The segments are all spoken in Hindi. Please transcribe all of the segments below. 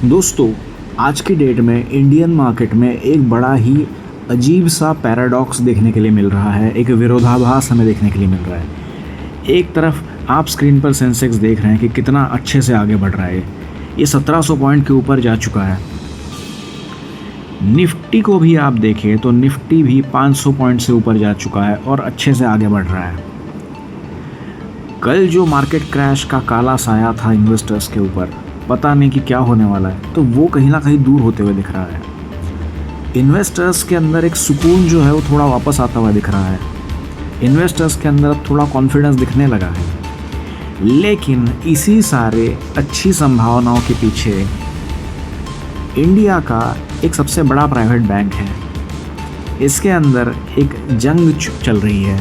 दोस्तों, आज की डेट में इंडियन मार्केट में एक बड़ा ही अजीब सा पैराडॉक्स देखने के लिए मिल रहा है। एक विरोधाभास हमें देखने के लिए मिल रहा है। एक तरफ आप स्क्रीन पर सेंसेक्स देख रहे हैं कि कितना अच्छे से आगे बढ़ रहा है। ये 1700 पॉइंट के ऊपर जा चुका है। निफ्टी को भी आप देखें तो निफ्टी भी 500 पॉइंट से ऊपर जा चुका है और अच्छे से आगे बढ़ रहा है। कल जो मार्केट क्रैश का काला साया था इन्वेस्टर्स के ऊपर, पता नहीं कि क्या होने वाला है, तो वो कहीं ना कहीं दूर होते हुए दिख रहा है। इन्वेस्टर्स के अंदर एक सुकून जो है वो थोड़ा वापस आता हुआ दिख रहा है। इन्वेस्टर्स के अंदर अब थोड़ा कॉन्फिडेंस दिखने लगा है। लेकिन इसी सारे अच्छी संभावनाओं के पीछे इंडिया का एक सबसे बड़ा प्राइवेट बैंक है। इसके अंदर एक जंग चल रही है,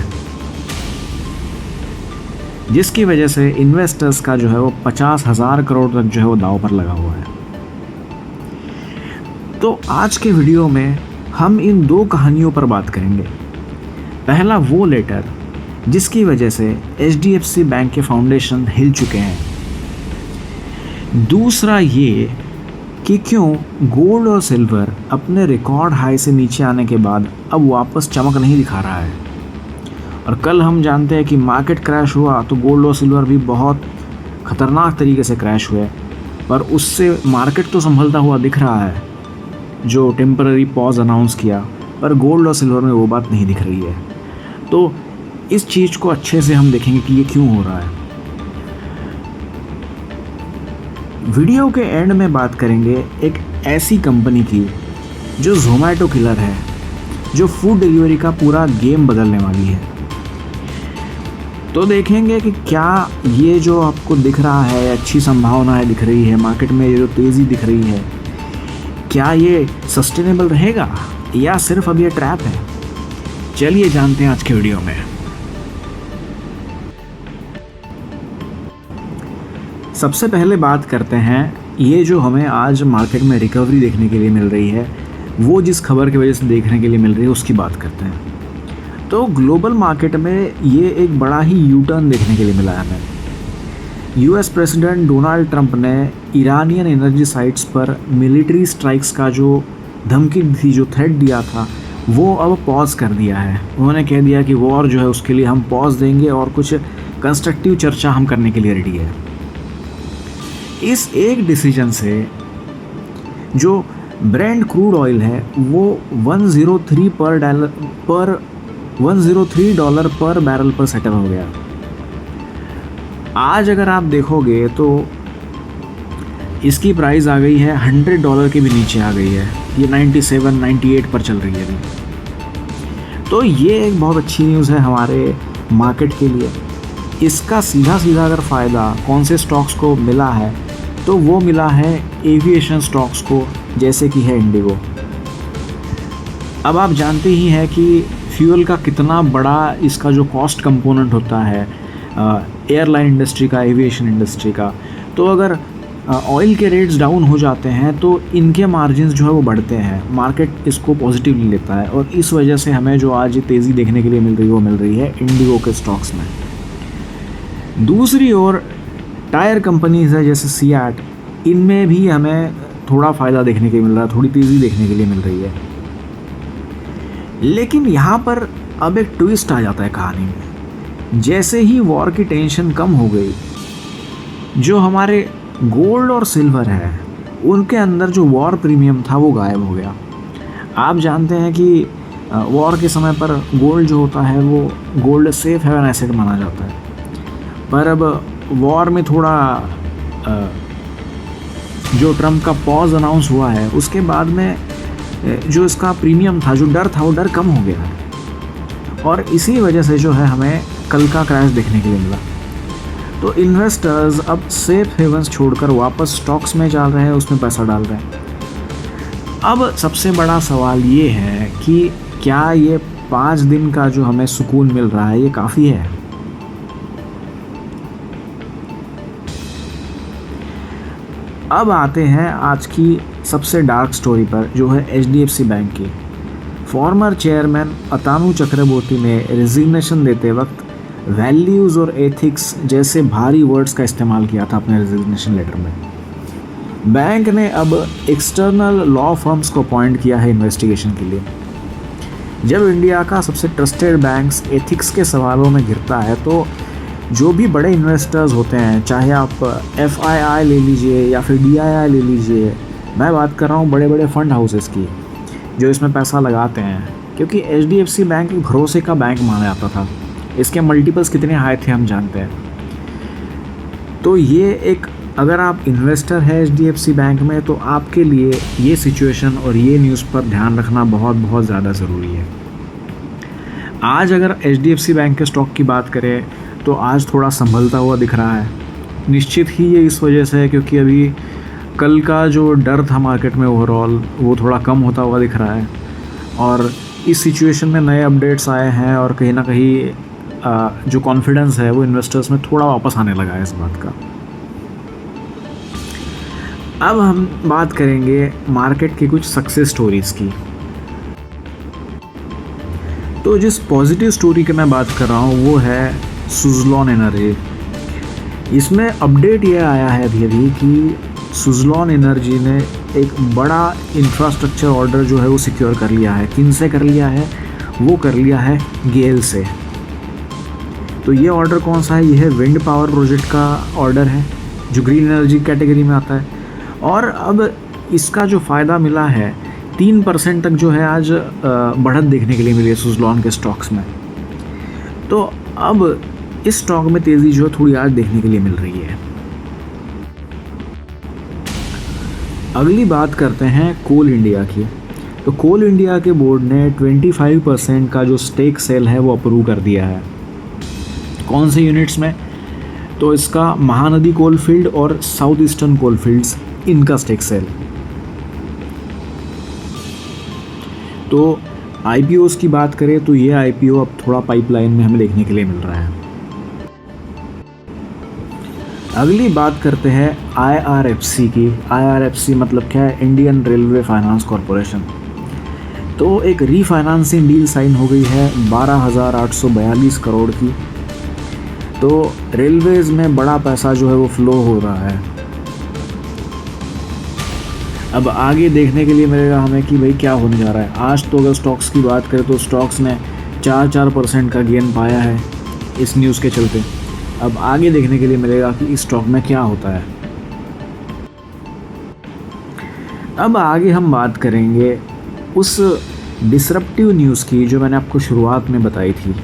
जिसकी वजह से इन्वेस्टर्स का जो है वो 50,000 करोड़ तक जो है वो दांव पर लगा हुआ है। तो आज के वीडियो में हम इन दो कहानियों पर बात करेंगे। पहला वो लेटर जिसकी वजह से HDFC बैंक के फाउंडेशन हिल चुके हैं। दूसरा ये कि क्यों गोल्ड और सिल्वर अपने रिकॉर्ड हाई से नीचे आने के बाद अब वापस चमक नहीं दिखा रहा है। और कल हम जानते हैं कि मार्केट क्रैश हुआ तो गोल्ड और सिल्वर भी बहुत ख़तरनाक तरीके से क्रैश हुए, पर उससे मार्केट तो संभलता हुआ दिख रहा है, जो टेम्पररी पॉज अनाउंस किया, पर गोल्ड और सिल्वर में वो बात नहीं दिख रही है। तो इस चीज़ को अच्छे से हम देखेंगे कि ये क्यों हो रहा है। वीडियो के एंड में बात करेंगे एक ऐसी कंपनी की जो ज़ोमैटो किलर है, जो फूड डिलीवरी का पूरा गेम बदलने वाली है। तो देखेंगे कि क्या ये जो आपको दिख रहा है, अच्छी संभावनाएं दिख रही है, मार्केट में ये जो तेज़ी दिख रही है, क्या ये सस्टेनेबल रहेगा या सिर्फ अब ये ट्रैप है। चलिए जानते हैं आज के वीडियो में। सबसे पहले बात करते हैं, ये जो हमें आज मार्केट में रिकवरी देखने के लिए मिल रही है, वो जिस खबर की वजह से देखने के लिए मिल रही है उसकी बात करते हैं। तो ग्लोबल मार्केट में ये एक बड़ा ही यू टर्न देखने के लिए मिला है हमें। US प्रेसिडेंट डोनाल्ड ट्रंप ने ईरानियन एनर्जी साइट्स पर मिलिट्री स्ट्राइक्स का जो धमकी थी, जो थ्रेट दिया था, वो अब पॉज कर दिया है। उन्होंने कह दिया कि वॉर जो है उसके लिए हम पॉज देंगे और कुछ कंस्ट्रक्टिव चर्चा हम करने के लिए रेडी है। इस एक डिसीजन से जो ब्रेंट क्रूड ऑयल है वो $103 पर बैरल पर सेटल हो गया। आज अगर आप देखोगे तो इसकी प्राइस आ गई है $100 के भी नीचे आ गई है। ये 97, 98 पर चल रही है अभी। तो ये एक बहुत अच्छी न्यूज़ है हमारे मार्केट के लिए। इसका सीधा अगर फ़ायदा कौन से स्टॉक्स को मिला है तो वो मिला है एविएशन स्टॉक्स को, जैसे कि है इंडिगो। अब आप जानते ही हैं कि फ्यूल का कितना बड़ा इसका जो कॉस्ट कंपोनेंट होता है एयरलाइन इंडस्ट्री का, एविएशन इंडस्ट्री का। तो अगर ऑयल के रेट्स डाउन हो जाते हैं तो इनके मार्जिन्स जो है वो बढ़ते हैं, मार्केट इसको पॉजिटिवली लेता है, और इस वजह से हमें जो आज तेज़ी देखने के लिए मिल रही है वो मिल रही है इंडिगो के स्टॉक्स में। दूसरी ओर टायर कंपनीज है जैसे सियाट, इनमें भी हमें थोड़ा फ़ायदा देखने के लिए मिल रहा है, थोड़ी तेज़ी देखने के लिए मिल रही है। लेकिन यहाँ पर अब एक ट्विस्ट आ जाता है कहानी में। जैसे ही वॉर की टेंशन कम हो गई, जो हमारे गोल्ड और सिल्वर है उनके अंदर जो वॉर प्रीमियम था वो गायब हो गया। आप जानते हैं कि वॉर के समय पर गोल्ड जो होता है वो गोल्ड सेफ हेवन एसेट माना जाता है, पर अब वॉर में थोड़ा जो ट्रम्प का पॉज अनाउंस हुआ है उसके बाद में जो इसका प्रीमियम था, जो डर था, वो डर कम हो गया है, और इसी वजह से जो है हमें कल का क्रैश देखने के लिए मिला। तो इन्वेस्टर्स अब सेफ हेवंस छोड़कर वापस स्टॉक्स में चल रहे हैं, उसमें पैसा डाल रहे हैं। अब सबसे बड़ा सवाल ये है कि क्या ये 5 दिन का जो हमें सुकून मिल रहा है ये काफ़ी है। अब आते हैं आज की सबसे डार्क स्टोरी पर, जो है HDFC बैंक की। फॉर्मर चेयरमैन अतानु चक्रवर्ती ने रेजिग्नेशन देते वक्त वैल्यूज़ और एथिक्स जैसे भारी वर्ड्स का इस्तेमाल किया था अपने रेजिग्नेशन लेटर में। बैंक ने अब एक्सटर्नल लॉ फर्म्स को अपॉइंट किया है इन्वेस्टिगेशन के लिए। जब इंडिया का सबसे ट्रस्टेड बैंक्स एथिक्स के सवालों में घिरता है तो जो भी बड़े इन्वेस्टर्स होते हैं, चाहे आप FII ले लीजिए या फिर DII ले लीजिए, मैं बात कर रहा हूँ बड़े बड़े फंड हाउसेस की जो इसमें पैसा लगाते हैं, क्योंकि HDFC बैंक एक भरोसे का बैंक माना जाता था। इसके मल्टीपल्स कितने हाई थे हम जानते हैं। तो ये एक, अगर आप इन्वेस्टर हैं HDFC बैंक में तो आपके लिए ये सिचुएशन और ये न्यूज़ पर ध्यान रखना बहुत बहुत ज़्यादा ज़रूरी है। आज अगर HDFC बैंक के स्टॉक की बात करें तो आज थोड़ा संभलता हुआ दिख रहा है। निश्चित ही ये इस वजह से है क्योंकि अभी कल का जो डर था मार्केट में ओवरऑल वो थोड़ा कम होता हुआ दिख रहा है, और इस सिचुएशन में नए अपडेट्स आए हैं और कहीं ना कहीं जो कॉन्फिडेंस है वो इन्वेस्टर्स में थोड़ा वापस आने लगा है इस बात का। अब हम बात करेंगे मार्केट की कुछ सक्सेस स्टोरीज़ की। तो जिस पॉजिटिव स्टोरी की मैं बात कर रहा हूँ वो है सुज़लॉन एनर्जी। इसमें अपडेट ये आया है अभी कि सुज़लॉन एनर्जी ने एक बड़ा इंफ्रास्ट्रक्चर ऑर्डर जो है वो सिक्योर कर लिया है। किन से कर लिया है? वो कर लिया है गेल से। तो ये ऑर्डर कौन सा है? ये है विंड पावर प्रोजेक्ट का ऑर्डर है जो ग्रीन एनर्जी कैटेगरी में आता है। और अब इसका जो फ़ायदा मिला है 3% तक जो है आज बढ़त देखने के लिए मिली है सुज़लॉन के स्टॉक्स में। तो अब इस स्टॉक में तेज़ी जो थोड़ी आज देखने के लिए मिल रही है। अगली बात करते हैं कोल इंडिया की। तो कोल इंडिया के बोर्ड ने 25% का जो स्टेक सेल है वो अप्रूव कर दिया है। कौन से यूनिट्स में? तो इसका महानदी कोल फील्ड और साउथ ईस्टर्न कोल फील्ड्स, इनका स्टेक सेल। तो IPOs की बात करें तो ये IPO अब थोड़ा पाइपलाइन में हमें देखने के लिए मिल रहा है। अगली बात करते हैं IRFC की। IRFC मतलब क्या है? Indian railway finance corporation. तो एक रीफाइनेंसिंग डील साइन हो गई है 12,842 करोड़ की। तो रेलवेज़ में बड़ा पैसा जो है वो फ्लो हो रहा है। अब आगे देखने के लिए मिलेगा हमें कि भाई क्या होने जा रहा है। आज तो अगर स्टॉक्स की बात करें तो स्टॉक्स ने 4% का गेन पाया है इस न्यूज़ के चलते। अब आगे देखने के लिए मिलेगा कि इस स्टॉक में क्या होता है। अब आगे हम बात करेंगे उस डिसरप्टिव न्यूज़ की जो मैंने आपको शुरुआत में बताई थी।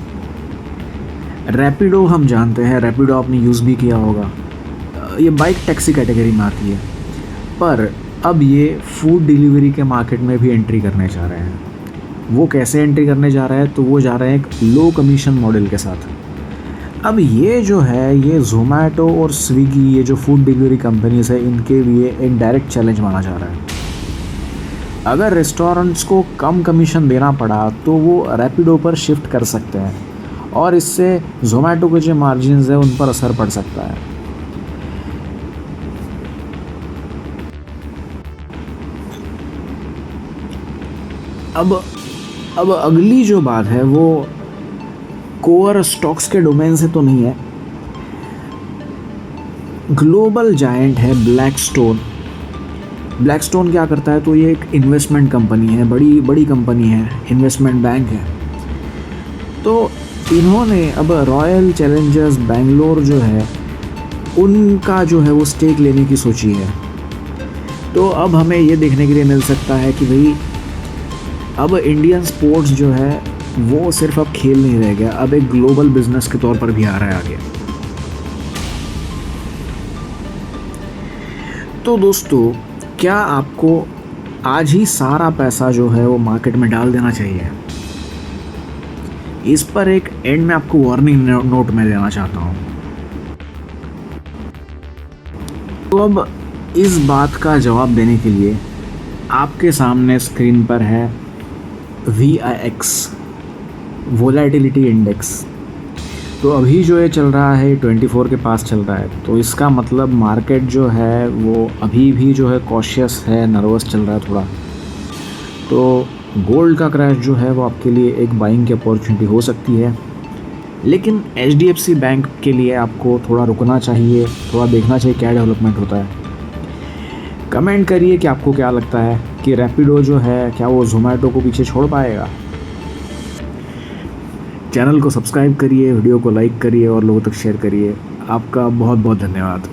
रैपिडो हम जानते हैं, रैपिडो आपने यूज़ भी किया होगा। ये बाइक टैक्सी कैटेगरी में आती है, पर अब ये फूड डिलीवरी के मार्केट में भी एंट्री करने जा रहे हैं। वो कैसे एंट्री करने जा रहा है? तो वो जा रहे हैं एक लो कमीशन मॉडल के साथ। अब ये जो है ये ज़ोमैटो और स्विगी, ये जो फूड डिलीवरी कंपनीज है, इनके लिए एक डायरेक्ट चैलेंज माना जा रहा है। अगर रेस्टोरेंट्स को कम कमीशन देना पड़ा तो वो रैपिडो पर शिफ्ट कर सकते हैं और इससे ज़ोमैटो के जो मार्जिन्स है उन पर असर पड़ सकता है। अब अगली जो बात है वो कोर स्टॉक्स के डोमेन से तो नहीं है। ग्लोबल जायंट है ब्लैकस्टोन। ब्लैकस्टोन क्या करता है? तो ये एक इन्वेस्टमेंट कंपनी है, बड़ी कंपनी है, इन्वेस्टमेंट बैंक है। तो इन्होंने अब रॉयल चैलेंजर्स बैंगलोर जो है उनका जो है वो स्टेक लेने की सोची है। तो अब हमें ये देखने के लिए मिल सकता है कि भाई अब इंडियन स्पोर्ट्स जो है वो सिर्फ अब खेल नहीं रह गया, अब एक ग्लोबल बिजनेस के तौर पर भी आ रहा है आगे। तो दोस्तों, क्या आपको आज ही सारा पैसा जो है वो मार्केट में डाल देना चाहिए? इस पर एक एंड में आपको वार्निंग नोट में देना चाहता हूँ। तो अब इस बात का जवाब देने के लिए आपके सामने स्क्रीन पर है VIX, वोलेटिलिटी इंडेक्स। तो अभी जो ये चल रहा है 24 के पास चल रहा है। तो इसका मतलब मार्केट जो है वो अभी भी जो है कॉशियस है, नर्वस चल रहा है थोड़ा। तो गोल्ड का क्रैश जो है वो आपके लिए एक बाइंग की अपॉर्चुनिटी हो सकती है, लेकिन HDFC बैंक के लिए आपको थोड़ा रुकना चाहिए, थोड़ा देखना चाहिए क्या डेवलपमेंट होता है। कमेंट करिए कि आपको क्या लगता है कि रैपिडो जो है क्या वो ज़ोमैटो को पीछे छोड़ पाएगा। चैनल को सब्सक्राइब करिए, वीडियो को लाइक करिए और लोगों तक शेयर करिए। आपका बहुत बहुत धन्यवाद।